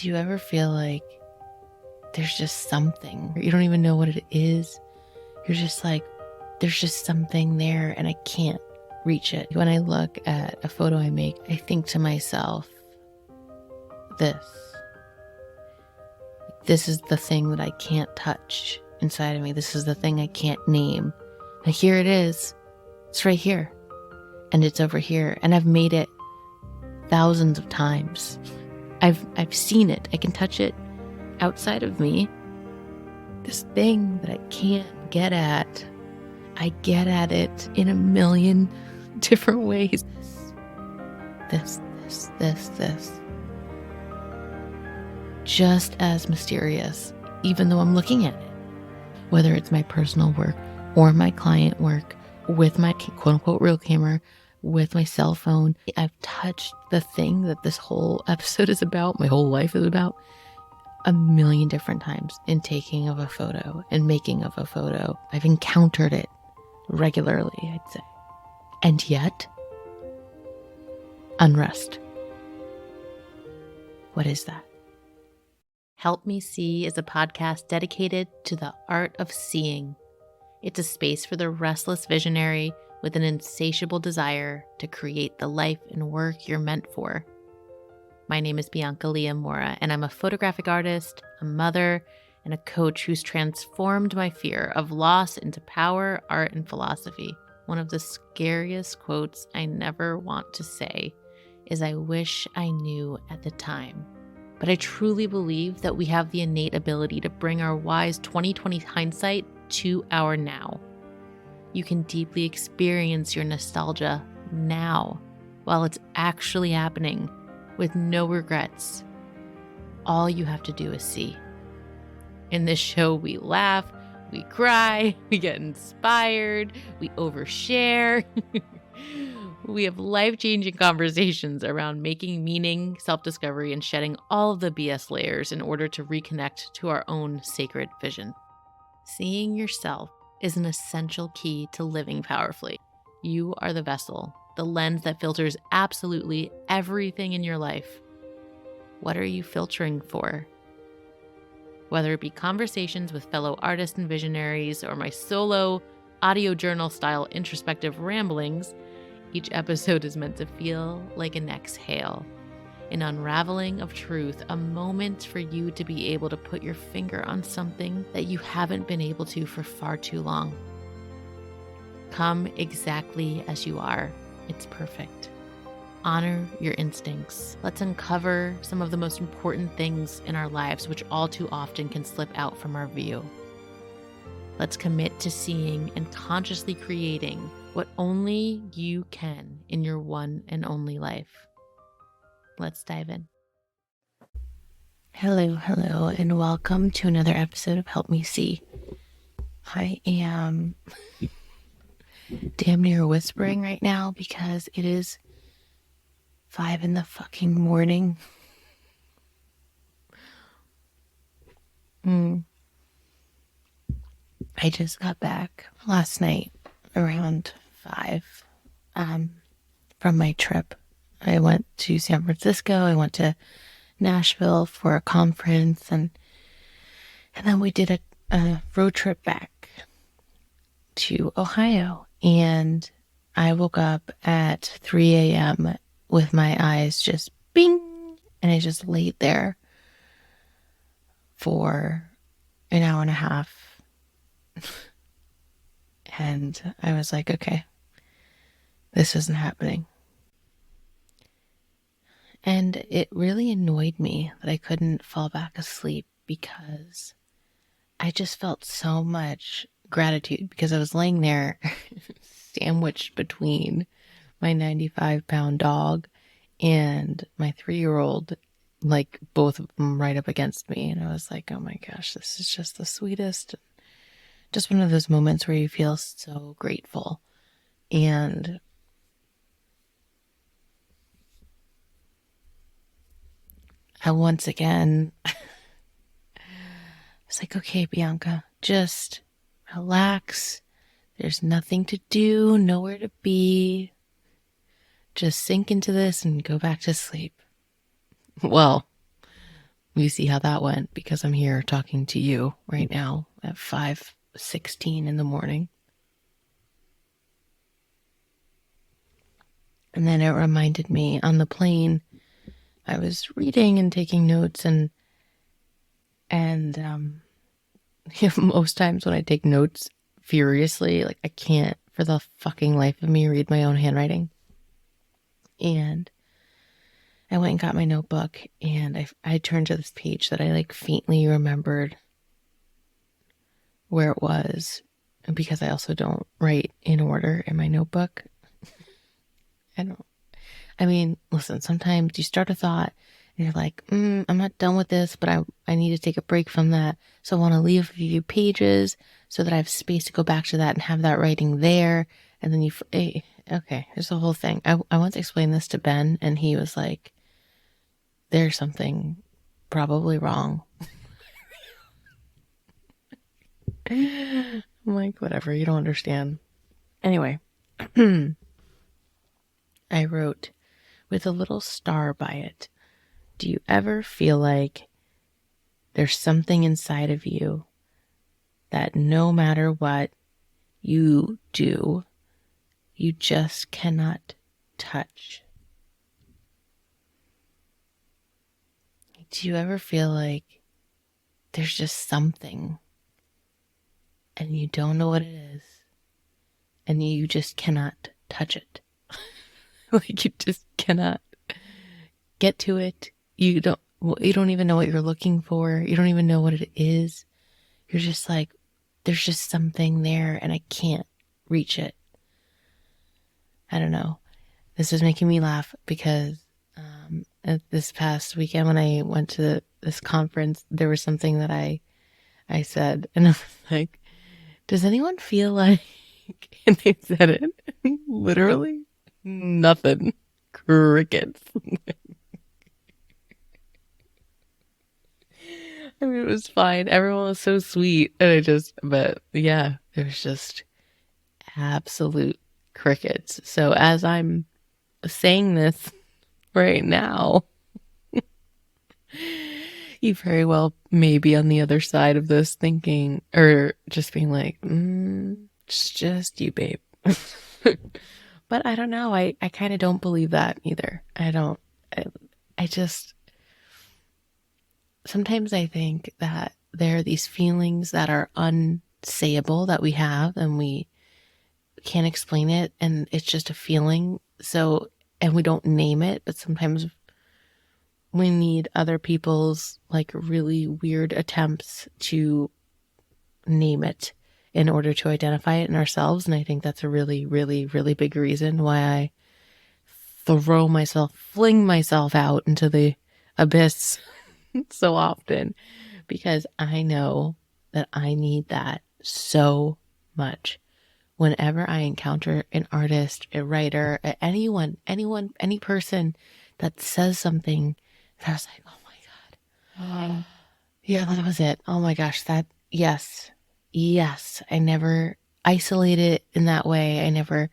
Do you ever feel like there's just something, you don't even know what it is? You're just like, there's just something there and I can't reach it. When I look at a photo I make, I think to myself, this is the thing that I can't touch inside of me. This is the thing I can't name. And here it is. It's right here. And it's over here. And I've made it thousands of times. I've seen it. I can touch it outside of me. This thing that I can't get at, I get at it in a million different ways. This. Just as mysterious, even though I'm looking at it. Whether it's my personal work or my client work with my quote-unquote real camera, with my cell phone, I've touched the thing that this whole episode is about, my whole life is about, a million different times in taking of a photo and making of a photo. I've encountered it regularly, I'd say. And yet, unrest. What is that? Help Me See is a podcast dedicated to the art of seeing. It's a space for the restless visionary with an insatiable desire to create the life and work you're meant for. My name is Bianca Leah Mora, and I'm a photographic artist, a mother, and a coach who's transformed my fear of loss into power, art, and philosophy. One of the scariest quotes I never want to say is, "I wish I knew at the time." But I truly believe that we have the innate ability to bring our wise 20/20 hindsight to our now. You can deeply experience your nostalgia now while it's actually happening with no regrets. All you have to do is see. In this show, we laugh, we cry, we get inspired, we overshare. We have life-changing conversations around making meaning, self-discovery, and shedding all of the BS layers in order to reconnect to our own sacred vision. Seeing yourself is an essential key to living powerfully. You are the vessel, the lens that filters absolutely everything in your life. What are you filtering for? Whether it be conversations with fellow artists and visionaries or my solo audio journal style introspective ramblings, each episode is meant to feel like an exhale, an unraveling of truth, a moment for you to be able to put your finger on something that you haven't been able to for far too long. Come exactly as you are. It's perfect. Honor your instincts. Let's uncover some of the most important things in our lives, which all too often can slip out from our view. Let's commit to seeing and consciously creating what only you can in your one and only life. Let's dive in. Hello, and welcome to another episode of Help Me See. I am damn near whispering right now because it is 5 in the fucking morning. I just got back last night around 5 from my trip. I went to San Francisco. I went to Nashville for a conference, and then we did a road trip back to Ohio. And I woke up at 3 a.m. with my eyes just bing, and I just laid there for an hour and a half. And I was like, okay, this isn't happening. And it really annoyed me that I couldn't fall back asleep because I just felt so much gratitude because I was laying there sandwiched between my 95-pound dog and my 3-year-old, like both of them right up against me. And I was like, oh my gosh, this is just the sweetest. Just one of those moments where you feel so grateful. And I once again, I was like, okay, Bianca, just relax. There's nothing to do, nowhere to be. Just sink into this and go back to sleep. Well, you see how that went, because I'm here talking to you right now at 5:16 in the morning. And then it reminded me on the plane, I was reading and taking notes, and most times when I take notes furiously, like I can't for the fucking life of me read my own handwriting. And I went and got my notebook, and I turned to this page that I like faintly remembered where it was, because I also don't write in order in my notebook. Listen, sometimes you start a thought and you're like, I'm not done with this, but I need to take a break from that. So I want to leave a few pages so that I have space to go back to that and have that writing there. And then okay, there's the whole thing. I once explained this to Ben, and he was like, there's something probably wrong. I'm like, whatever, you don't understand. Anyway, I wrote with a little star by it. Do you ever feel like there's something inside of you that no matter what you do, you just cannot touch? Do you ever feel like there's just something and you don't know what it is and you just cannot touch it? Like you just cannot get to it. You don't even know what you're looking for. You don't even know what it is. You're just like, there's just something there and I can't reach it. I don't know. This is making me laugh because this past weekend when I went to this conference, there was something that I said, and I was like, does anyone feel like, and they said it, literally nothing, crickets. It was fine. Everyone was so sweet. But yeah, there's just absolute crickets. So as I'm saying this right now, you very well may be on the other side of this thinking, or just being like, it's just you, babe. But I don't know. I kind of don't believe that either. I just, sometimes I think that there are these feelings that are unsayable that we have and we can't explain it, and it's just a feeling. So, and we don't name it, but sometimes we need other people's like really weird attempts to name it in order to identify it in ourselves. And I think that's a really, really, really big reason why I fling myself out into the abyss so often, because I know that I need that so much. Whenever I encounter an artist, a writer, anyone, any person that says something, I was like, oh my God. Yeah, that was it. Oh my gosh, yes. I never isolated it in that way. I never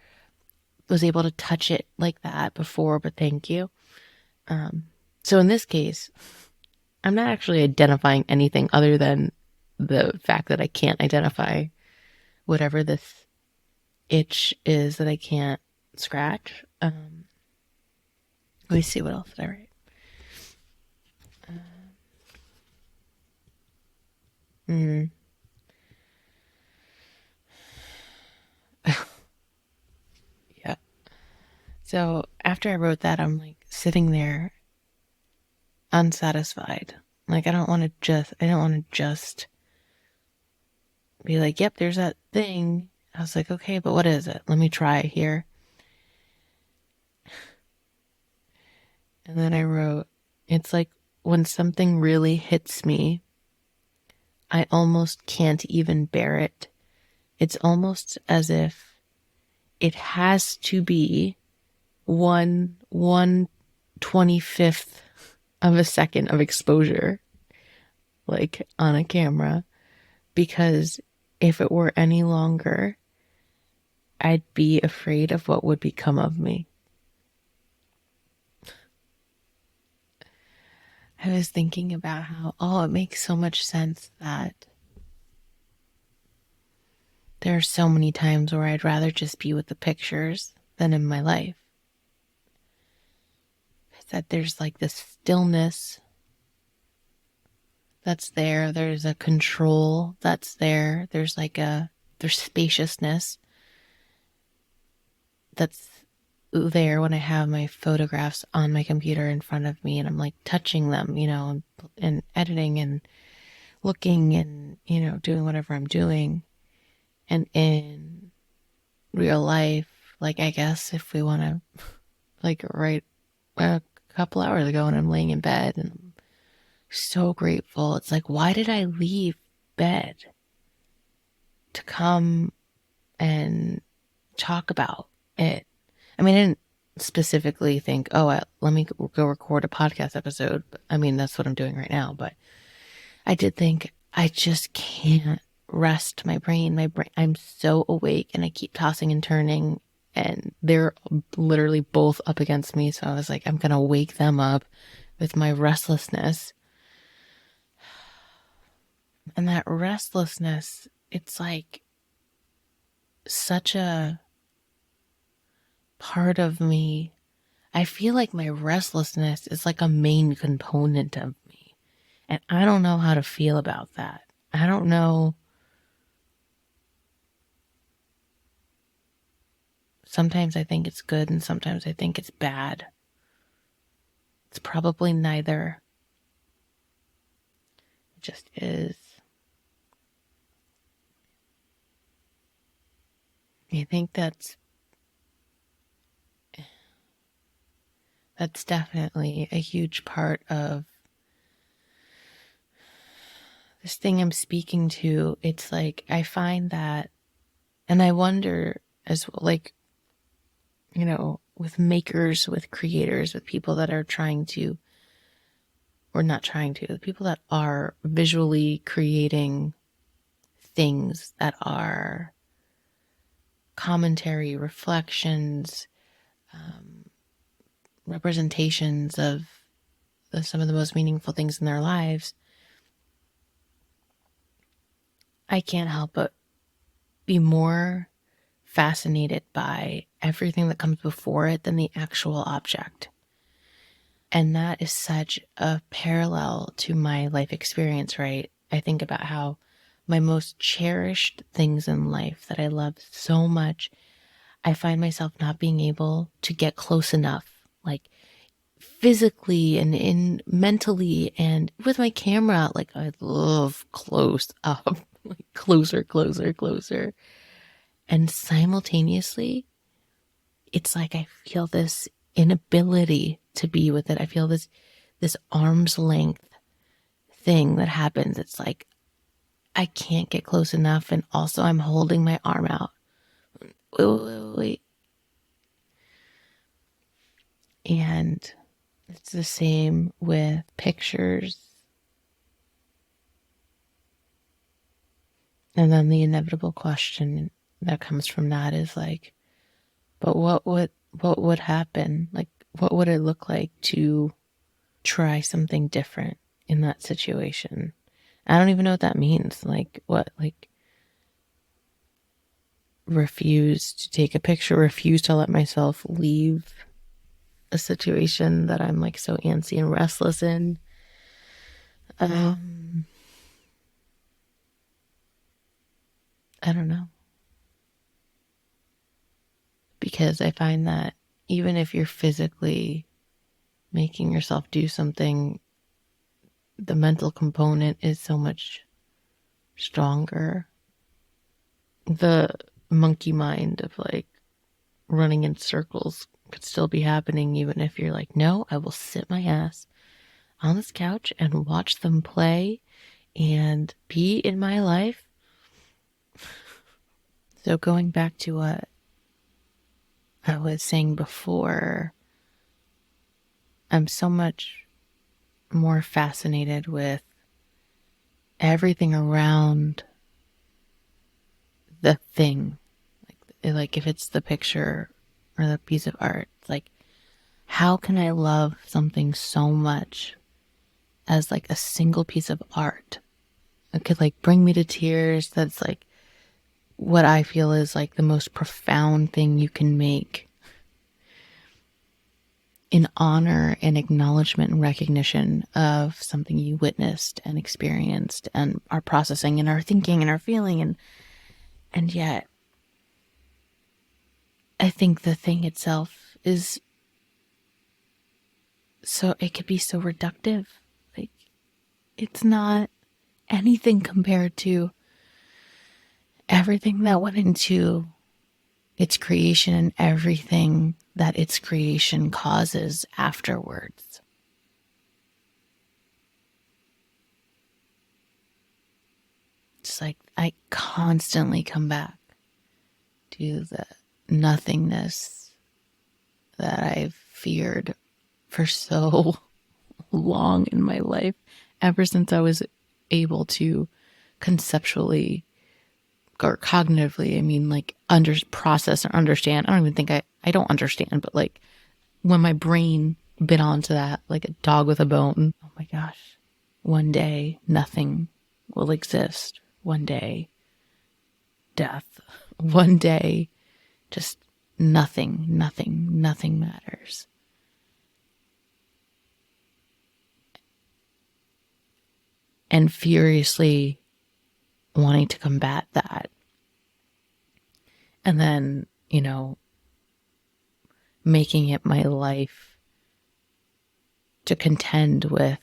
was able to touch it like that before, but thank you. So in this case, I'm not actually identifying anything other than the fact that I can't identify whatever this itch is that I can't scratch. Let me see, what else did I write? Yeah. So after I wrote that, I'm like sitting there unsatisfied. Like I don't want to just be like, yep, there's that thing. I was like, okay, but what is it? Let me try here. And then I wrote, it's like when something really hits me, I almost can't even bear it. It's almost as if it has to be 1/125th of a second of exposure, like on a camera, because if it were any longer, I'd be afraid of what would become of me. I was thinking about how, it makes so much sense that there are so many times where I'd rather just be with the pictures than in my life. That there's like this stillness that's there. There's a control that's there. There's spaciousness that's there when I have my photographs on my computer in front of me and I'm like touching them, and editing and looking and, doing whatever I'm doing. And in real life, like, I guess if we want to, like, right a couple hours ago when I'm laying in bed and I'm so grateful. It's like, why did I leave bed to come and talk about it? I mean, I didn't specifically think, let me go record a podcast episode. I mean, that's what I'm doing right now. But I did think, I just can't rest my brain. I'm so awake and I keep tossing and turning and they're literally both up against me. So I was like, I'm going to wake them up with my restlessness. And that restlessness, it's like such a part of me. I feel like my restlessness is like a main component of me. And I don't know how to feel about that. I don't know. Sometimes I think it's good and sometimes I think it's bad. It's probably neither. It just is. I think that's definitely a huge part of this thing I'm speaking to. It's like, I find that, and I wonder as well, like, with makers, with creators, with people that are trying to, or not trying to, the people that are visually creating things that are commentary, reflections, representations of some of the most meaningful things in their lives. I can't help but be more fascinated by everything that comes before it than the actual object. And that is such a parallel to my life experience, right? I think about how my most cherished things in life that I love so much, I find myself not being able to get close enough, like physically and in mentally and with my camera. Like, I love close up, like closer, closer, closer. And simultaneously, it's like I feel this inability to be with it. I feel this arm's length thing that happens. It's like I can't get close enough, and also I'm holding my arm out. Wait. And it's the same with pictures. And then the inevitable question that comes from that is like, but what would happen? Like, what would it look like to try something different in that situation? I don't even know what that means. Like, what? Like, refuse to take a picture, refuse to let myself leave a situation that I'm like so antsy and restless in. I don't know. Because I find that even if you're physically making yourself do something, the mental component is so much stronger. The monkey mind of like running in circles could still be happening even if you're like, no, I will sit my ass on this couch and watch them play and be in my life. So going back to what I was saying before, I'm so much more fascinated with everything around the thing. Like if it's the picture or the piece of art, it's like, how can I love something so much as like a single piece of art. It could like bring me to tears. That's like what I feel is like the most profound thing you can make in honor and acknowledgement and recognition of something you witnessed and experienced and are processing and are thinking and are feeling. And yet I think the thing itself is so, it could be so reductive. Like, it's not anything compared to everything that went into its creation and everything that its creation causes afterwards. It's like I constantly come back to the nothingness that I've feared for so long in my life, ever since I was able to conceptually or cognitively, I mean, like process or understand. I don't even think I don't understand, but like when my brain bit onto that, like a dog with a bone, oh my gosh, one day nothing will exist. One day death. One day just nothing matters. And furiously wanting to combat that. And then, making it my life to contend with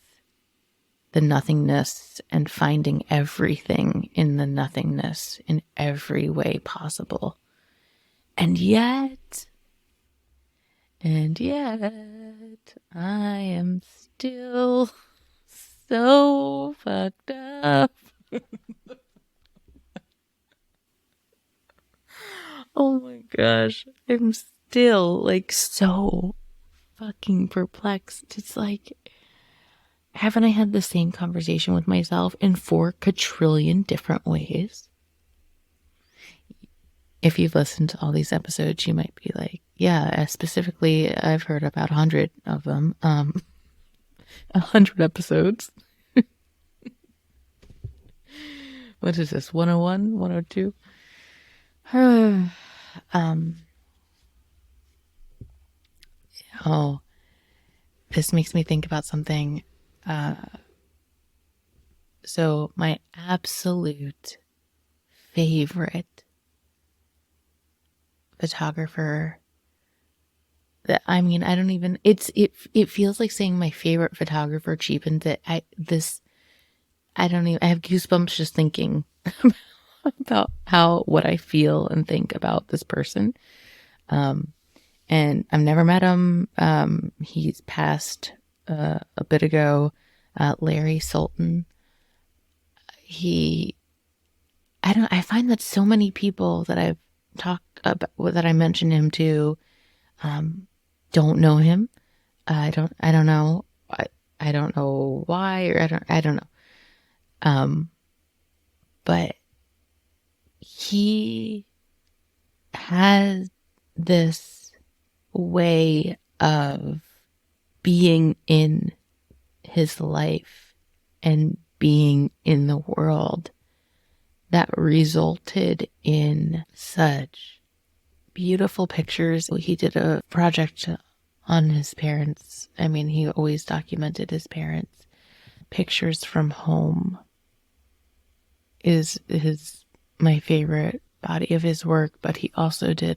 the nothingness and finding everything in the nothingness in every way possible. And yet, I am still so fucked up. Oh my gosh. I'm still like so fucking perplexed. It's like, haven't I had the same conversation with myself in 4 quadrillion different ways? If you've listened to all these episodes, you might be like, yeah, specifically, I've heard about 100 of them. 100 episodes. What is this? 101? 102? Oh, this makes me think about something. So my absolute favorite photographer I don't even, it feels like saying my favorite photographer cheapens it. I have goosebumps just thinking about what I feel and think about this person. And I've never met him. He's passed a bit ago. Larry Sultan. I find that so many people that I've talked about, that I mention him to, don't know him. I don't know. I don't know why, or I don't know. But he has this way of being in his life and being in the world that resulted in such beautiful pictures. He did a project on his parents. He always documented his parents. Pictures from home is my favorite body of his work, but he also did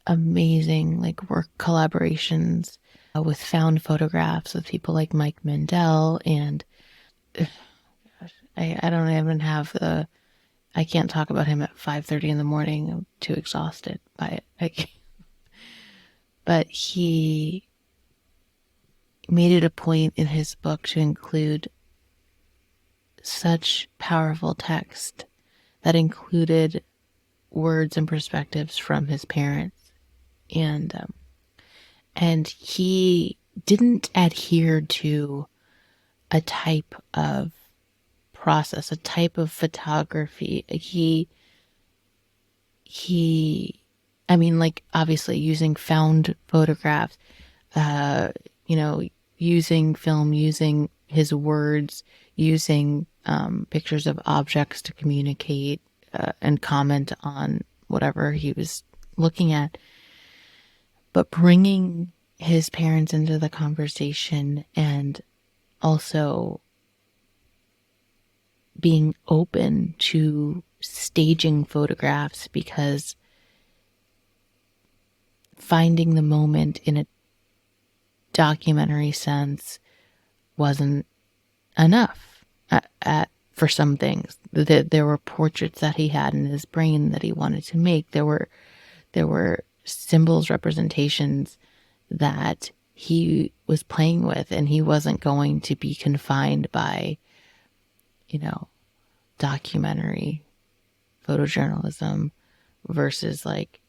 amazing work collaborations with found photographs with people like Mike Mandel, and I don't even have I can't talk about him at 5:30 in the morning. I'm too exhausted by it. But he made it a point in his book to include such powerful text that included words and perspectives from his parents. And he didn't adhere to a type of process, a type of photography. Obviously using found photographs, using film, using his words, using pictures of objects to communicate and comment on whatever he was looking at. But bringing his parents into the conversation, and also being open to staging photographs, because finding the moment in a documentary sense wasn't enough for some things. There were portraits that he had in his brain that he wanted to make. There were symbols, representations that he was playing with, and he wasn't going to be confined by, documentary photojournalism versus like,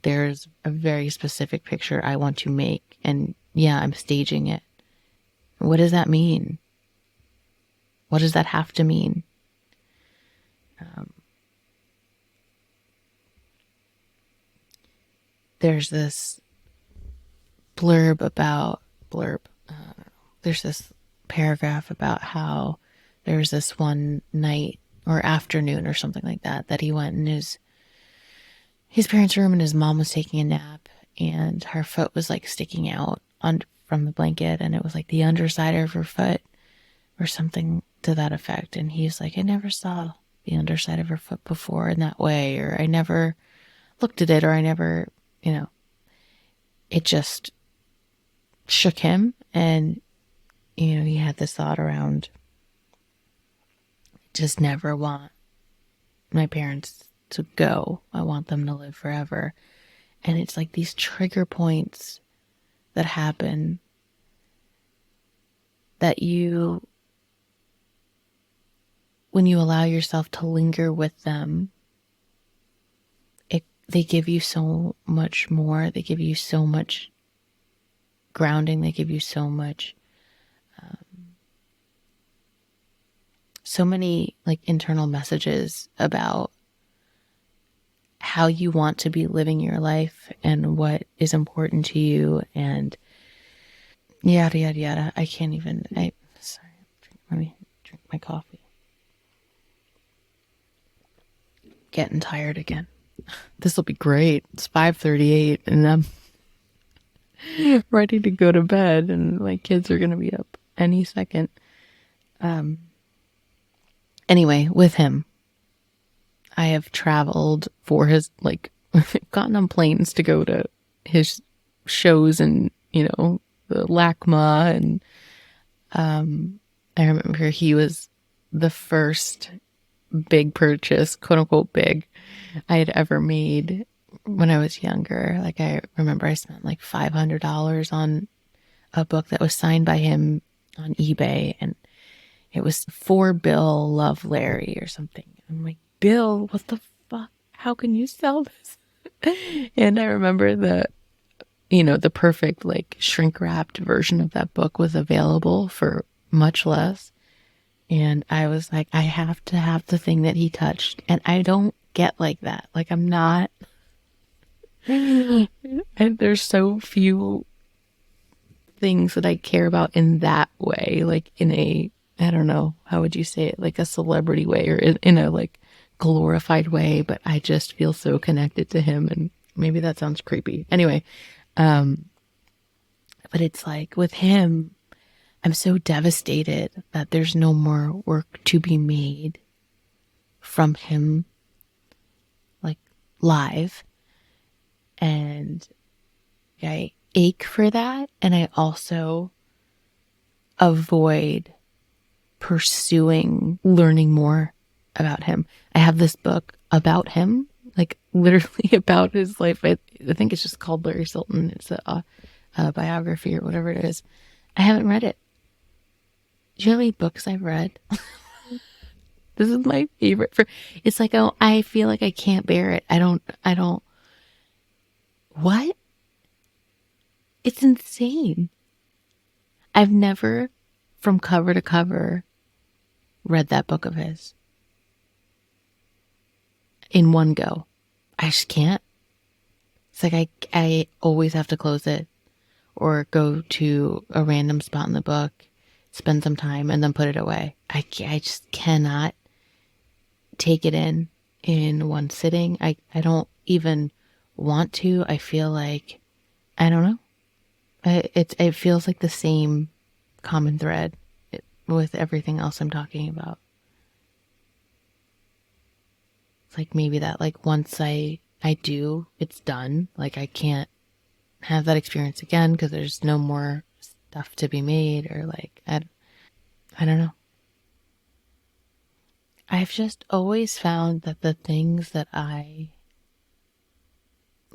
there's a very specific picture I want to make, and yeah, I'm staging it. What does that mean? What does that have to mean? There's this there's this paragraph about how there was this one night or afternoon or something like that he went in his parents' room, and his mom was taking a nap, and her foot was like sticking out from the blanket, and it was like the underside of her foot or something to that effect. And he's like, I never saw the underside of her foot before in that way, or I never looked at it, or I never, it just shook him. And, he had this thought around, just never want my parents to go. I want them to live forever. And it's like these trigger points that happen that when you allow yourself to linger with them, they give you so much more. They give you so much grounding. They give you so much, so many like internal messages about how you want to be living your life and what is important to you, and yada, yada, yada. Sorry, let me drink my coffee. Getting tired again. This will be great. It's 5:38 and I'm ready to go to bed, and my kids are going to be up any second. Anyway, with him, I have traveled for his, gotten on planes to go to his shows and, the LACMA. And I remember he was the first big purchase, quote unquote big, I had ever made when I was younger. Like, I remember I spent like $500 on a book that was signed by him on eBay, and it was For Bill, Love Larry or something. I'm like, Bill, what the fuck? How can you sell this? And I remember the perfect like shrink wrapped version of that book was available for much less. And I was like, I have to have the thing that he touched. And I don't get like that. Like, I'm not, and there's so few things that I care about in that way, like in a, I don't know, how would you say it? Like a celebrity way, or in a like glorified way, but I just feel so connected to him. And maybe that sounds creepy. Anyway, but it's like with him, I'm so devastated that there's no more work to be made from him, like live. And I ache for that. And I also avoid pursuing learning more about him. I have this book about him, like literally about his life. I think it's just called Larry Sultan. It's a biography or whatever it is. I haven't read it. Do you know how many books I've read? This is my favorite. It's like, oh, I feel like I can't bear it. I don't. What? It's insane. I've never, from cover to cover, read that book of his in one go. I just can't. It's like I always have to close it or go to a random spot in the book spend some time, and then put it away. I just cannot take it in one sitting. I don't even want to. I feel like, I don't know. It feels like the same common thread with everything else I'm talking about. It's like maybe that, like, once I do, it's done. Like, I can't have that experience again because there's no more stuff to be made, or like, I don't know. I've just always found that the things that I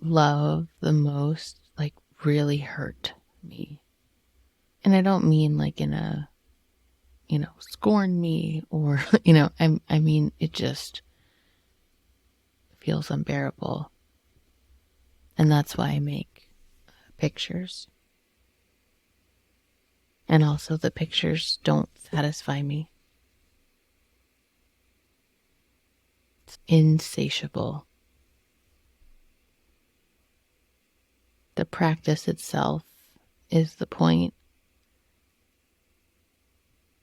love the most, like, really hurt me. And I don't mean like in a, scorn me or, I mean, it just feels unbearable. And that's why I make pictures. And also, the pictures don't satisfy me. It's insatiable. The practice itself is the point.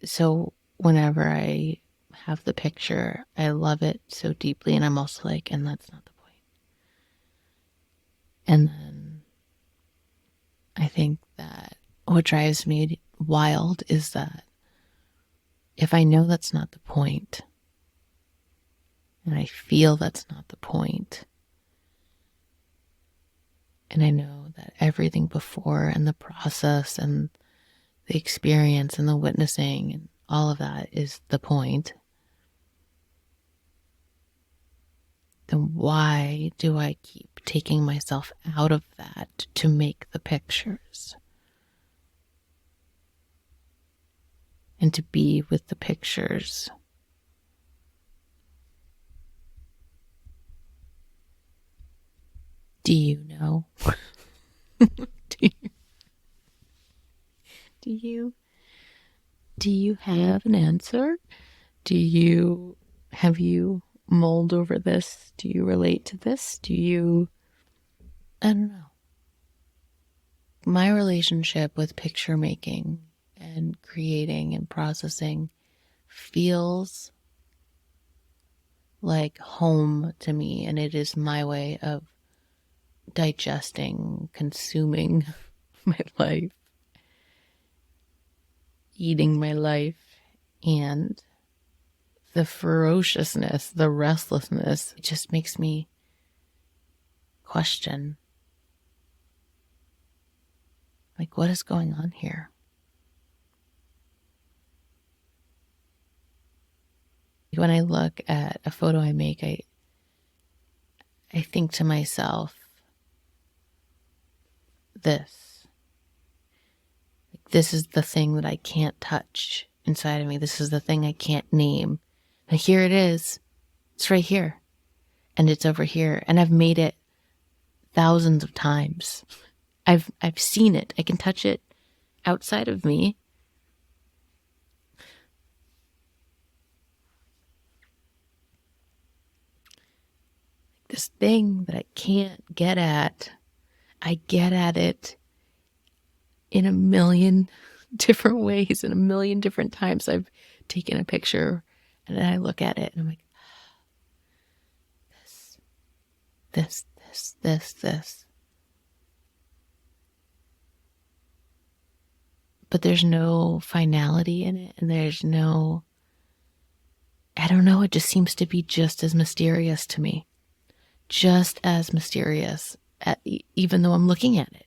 So whenever I have the picture, I love it so deeply. And I'm also like, and that's not the point. And then I think that what drives me wild is that if I know that's not the point, and I feel that's not the point, and I know that everything before, and the process and the experience and the witnessing and all of that is the point, then why do I keep taking myself out of that to make the pictures and to be with the pictures? Do you know? do you, do you do you have an answer? Have you mulled over this? Do you relate to this? I don't know. My relationship with picture making and creating and processing feels like home to me, and it is my way of digesting, consuming my life, eating my life, and the ferociousness, the restlessness, it just makes me question, like, what is going on here? When I look at a photo I make, I think to myself, this is the thing that I can't touch inside of me. This is the thing I can't name. And here it is. It's right here. And it's over here. And I've made it thousands of times. I've seen it. I can touch it outside of me. This thing that I can't get at, I get at it in a million different ways, in a million different times. I've taken a picture and then I look at it and I'm like, this. But there's no finality in it, and there's no, I don't know, it just seems to be just as mysterious to me. Just as mysterious, even though I'm looking at it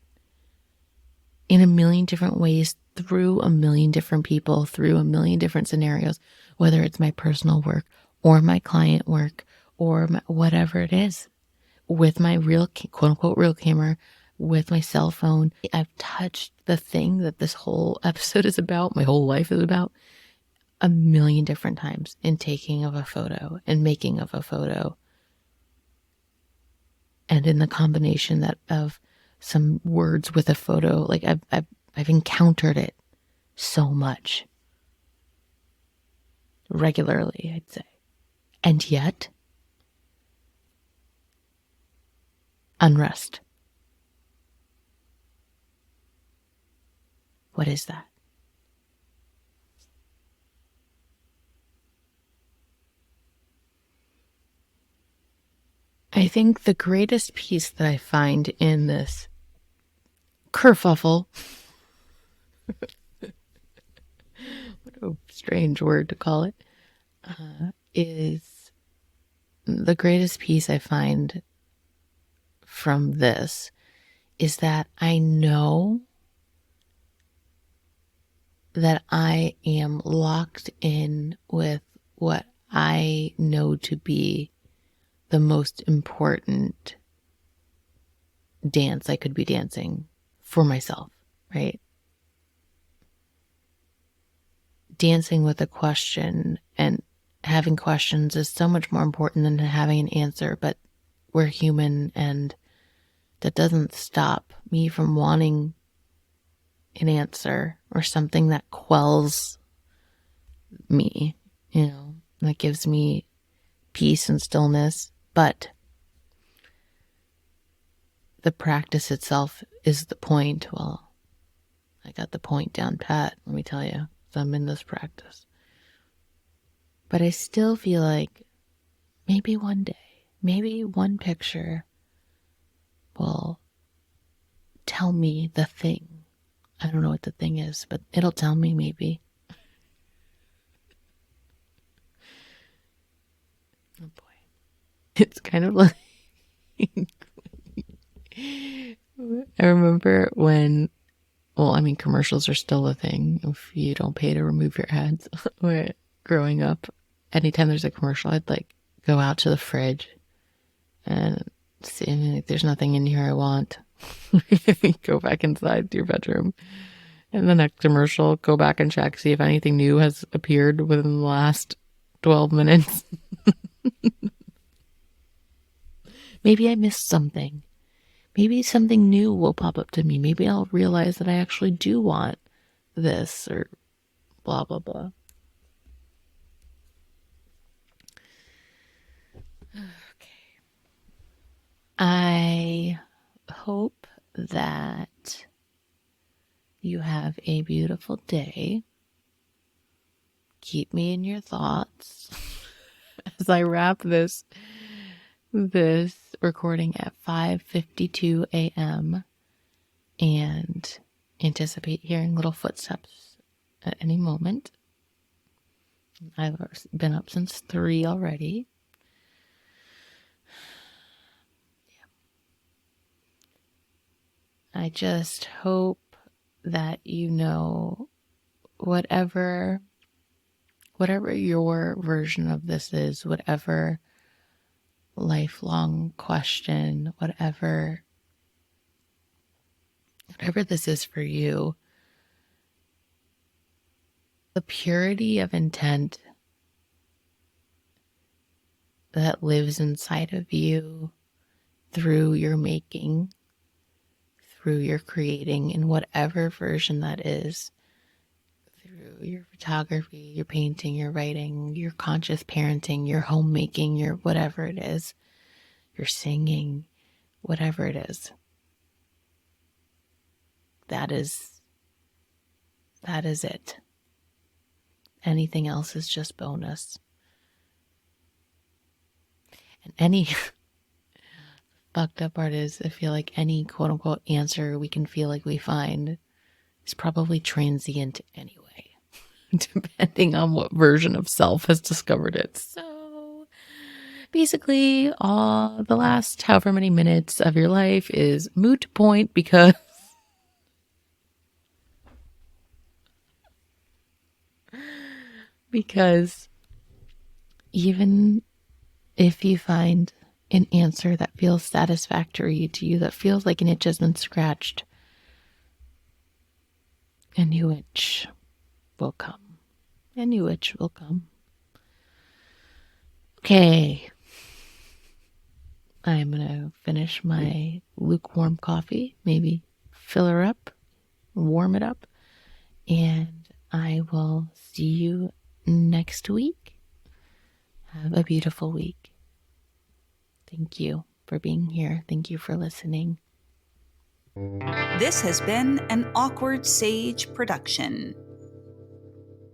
in a million different ways, through a million different people, through a million different scenarios, whether it's my personal work or my client work or whatever it is, with my real, quote unquote, real camera, with my cell phone. I've touched the thing that this whole episode is about, my whole life is about, a million different times in taking of a photo and making of a photo. And in the combination that of some words with a photo, like I've encountered it so much, regularly, I'd say. And yet, unrest. What is that? I think the greatest piece that I find in this kerfuffle, what a strange word to call it, is the greatest piece I find from this is that I know that I am locked in with what I know to be the most important dance I could be dancing for myself, right? Dancing with a question and having questions is so much more important than having an answer, but we're human, and that doesn't stop me from wanting an answer or something that quells me, that gives me peace and stillness. But the practice itself is the point. Well, I got the point down pat, let me tell you. So I'm in this practice. But I still feel like maybe one day, maybe one picture will tell me the thing. I don't know what the thing is, but it'll tell me maybe. Oh boy. It's kind of like I remember when, commercials are still a thing if you don't pay to remove your ads. Where growing up, anytime there's a commercial, I'd go out to the fridge and see if there's nothing in here I want. Go back inside to your bedroom. And the next commercial, go back and check, see if anything new has appeared within the last 12 minutes. Maybe I missed something. Maybe something new will pop up to me. Maybe I'll realize that I actually do want this or blah, blah, blah. Okay. I hope that you have a beautiful day. Keep me in your thoughts as I wrap this recording at 5:52 a.m. and anticipate hearing little footsteps at any moment. I've been up since 3 already. Yeah. I just hope that whatever your version of this is, whatever lifelong question, whatever this is for you, the purity of intent that lives inside of you through your making, through your creating, in whatever version that is, through your photography, your painting, your writing, your conscious parenting, your homemaking, your whatever it is, your singing, whatever it is. That is it. Anything else is just bonus. And any fucked up part is, I feel like any quote unquote answer we can feel like we find is probably transient anyway, depending on what version of self has discovered it. So basically, all the last however many minutes of your life is moot point because even if you find an answer that feels satisfactory to you, that feels like an itch has been scratched, a new itch will come. A new itch will come. Okay. I'm going to finish my lukewarm coffee, maybe fill her up, warm it up, and I will see you next week. Have a beautiful week. Thank you for being here. Thank you for listening. This has been an Awkward Sage production.